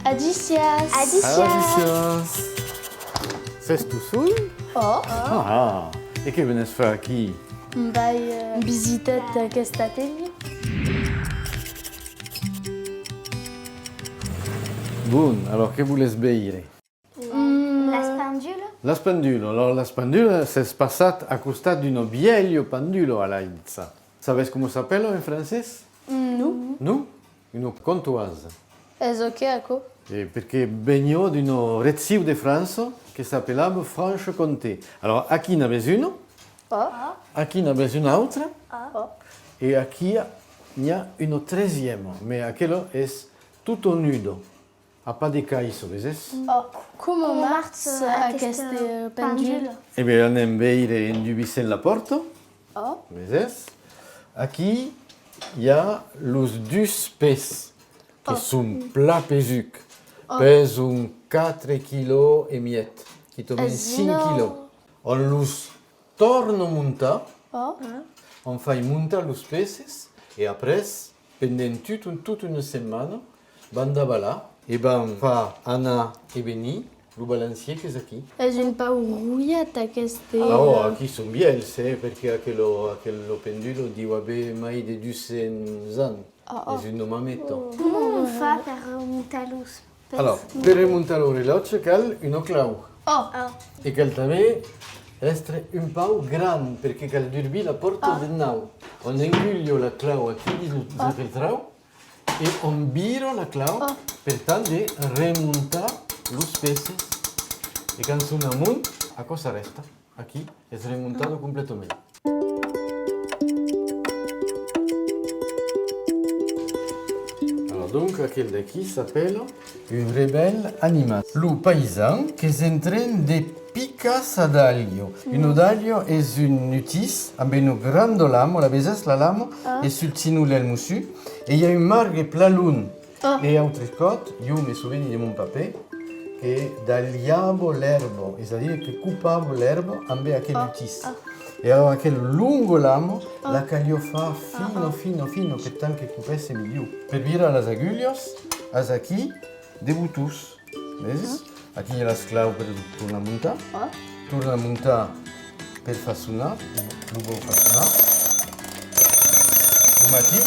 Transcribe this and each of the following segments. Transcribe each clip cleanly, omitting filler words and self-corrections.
Adicias. Adicias. Fes tu sul? Oh. Ah, e che venes fa aquí? Vai visitar aquest atelier. Bon, alors que voulez beire? La spendule? La spendulo. Alors la spendulo s'è passat a costat d'un vieglio pendulo a Laizza. Sabes come s'appella in francese? No. No? Una contoise. És o que, Aco? Perché veniva d'un reziu de França che s'appellava Franche-Comté. Alors, aquí n'avez uno, Oh. aquí n'avez une autre, Oh. et aquí n'hi ha un troisième, mais aquello és tutto nudo. A pas de caïsso, veses? Oh. Com marx aquest pendule? E bé, anem veire en dubicent la porta, Oh. veses? Aquí hi ha los dus pes, que són pla pesuc. Pes un 4 kg et miet, qui tomen 5 kg. On los torna a muntar, Oh. on fa muntar los peces, et après, pendant toute une setmana, van d'avalar, et van fa anar et venir, lo balancier que és aquí. És un pau rouillat aquest... Oh, aquí són viels, perquè aquel pendulo diu haver mai de 200 anys. És un mametto. Comment on fait pour remonter los pes? Alors, per remuntar el rellotge cal una clau. Oh. E cal també estre un pau gran, perquè cal durbir la porta del nau. On engullio la clau aquí dins el trau e on viro la clau per tal de remuntar los peces. E quan són amunt, a cosa resta? Aquí és remuntado completament. Donc, aquel d'aquí s'appelle un rebelle animal. Le paysan qui est en train de picar sa d'aglio. Un d'aglio és un utis amb una grande lame, la veses la lame és sul cinul del mussu, e hi ha un marge plalun. E altre cot, jo me souveni de mon paper, que tagliavo l'erba, és a dir, que cupavo l'erba amb aquell utis. E allora aquel lungo lamo la caglio fa fino per tant che cupesse migliù. Per vira las agulhas, as aquí de butus. Vedes? Aquí hi ha l'esclau per tornar a muntar. Torna a muntar per façonar, lo vau façonar. Lo matí.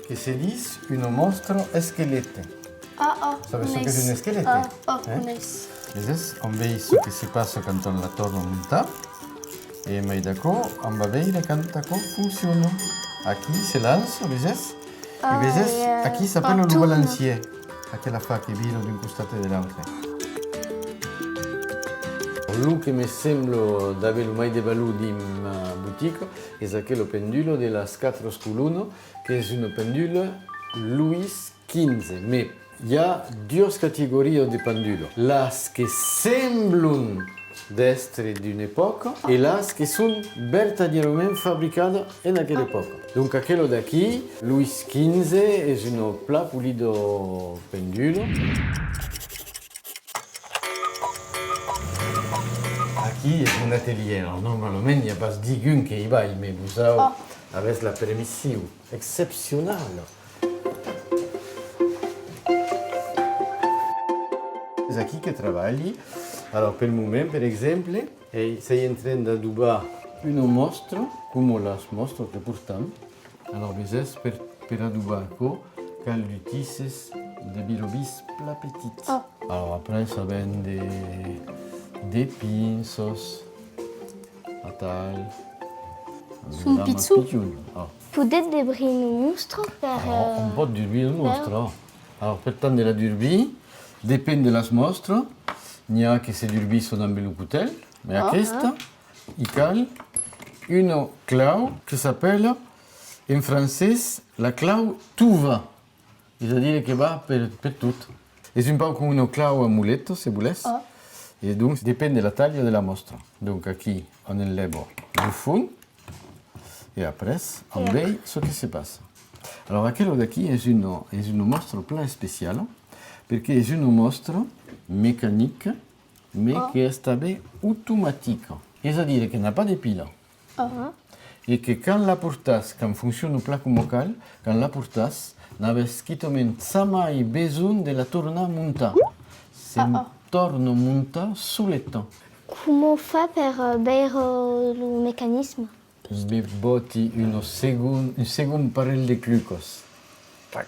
Que se dice un monstruo esquelete. ¿Sabes lo que es un esquelete? Coneix. Veus? On veu ce que se passa quand on la torna a muntar. Et mai d'accord, on va veure quand d'accord funciona. Aquí se lança, veus? E veus? Aquí s'appelle le balancier. Aquella fa que vira d'un costat e de l'altre. El que me sembla d'aver mai de valor din ma botica és aquell pendulo de les 4x1, que és un pendule Louis XV. Mais hi ha dues categories de pendulo. Les que semblen d'estre d'una època i les que són verdaderament fabricades en aquella època. Donc aquell d'aquí, Louis XV, és un pla pulido pendulo. Aquí és un atelier, alors normalment hi ha pas digun que hi va, mais vous avez la permission excepcional. És aquí que treballi. Alors, pel moment, per exemple, s'est en train d'adobar una mostra, com les mostres que portam. Alors, veus, per adobar això, cal l'utilitzer de birobis pla petits. Alors, après, ça vient des pinces, a tal. Són pitjor. Podet debrir un monstre per... On pot durbir un monstre. Alors, per tant de la durbir, depèn de les mostres. N'hi ha que se durbisson amb el coutel, mais aquesta, hi cal una clau que s'appelle, en francès, la clau tuva. És a dir, que va per tot. És un peu com una clau a muletto, si voleu. Et donc, depèn de la taille de la mostra. Donc, aquí, on enlève le fond, et après, on veille ce qui se passe. Alors, aquello d'aquí és una mostra pla especial, perché è un mostro mécanique, mais qui est també automatique. C'est-à-dire qu'il n'a pas de pile. Et que quand la portas, quand fonctionne au plaque vocal, quand la portas, n'avez quittement jamais besoin de la torna monta. C'est torna monta sous le temps. Comment fa per bere le mécanisme? Botti un second parel de glucose. Tac.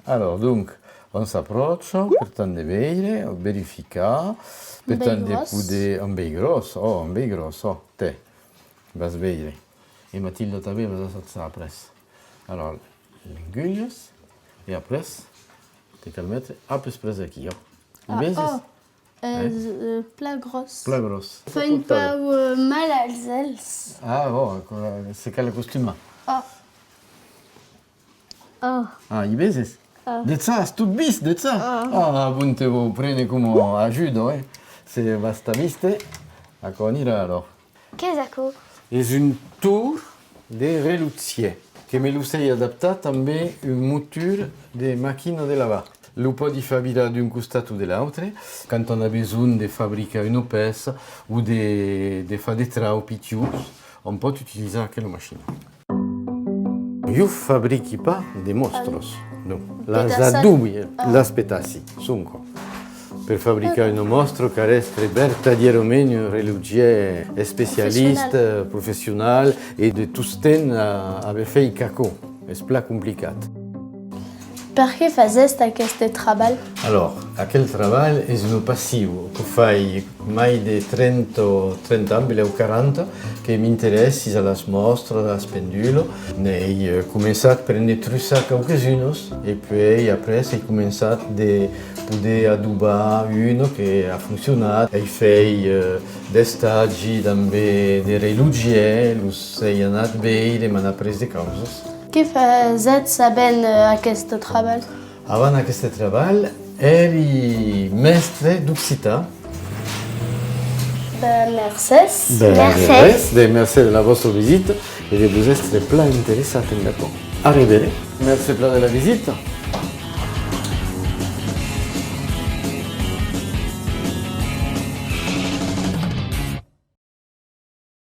Alors donc, on s'approche per tant de veire, verificar, per tant de poder un bei gros, oh, te, vas veire. Et Mathilde també vas alçar après. Alors, l'engulles, et après, te cal mettre après aquí, oh. Plat grosse. Plat gros. Fein pas mal als els. Ah, bon, c'est quel costume? Ah, i veses? De ça, c'est tout bis, de ça. Ah, bon, te vous prenez comme ajuda, eh? C'est basta viste, a conira alors. Qu'est-ce que És un tour de relutzier, que me l'usei adaptat també un motor de màquina de lavar. Lo podi fer virar d'un costat o de l'altre, quand on a besoin de fabricar una peça o de fer des trau pitius, on pot utilitzar aquella màquina. Jo fabriqui pas de mostros, no. Les adubi, les petassi, sunco. Per fabbricar un mostro cal essere vertadierament un relugier specialista, professional e de tusten haver fet cacó. És pla complicat. Per què fazest aquest treball? Alors, aquel treball és un passiu que faig mai de 30 anys, o 40, que m'interessi a les mostres, a les pendules. He començat per trussar qualques-unes e poi après he començat de poder adobar una que ha funcionat. He fet d'estagi també de relugier, he anat bé i m'han après de causes. Què fazet sabent aquest treball? Avant aquest treball, eri mestre d'occità. Mercès. Merci de la vostra visita e de vos essere pla interessat en Japó. A revedere. Merci pla de la visita.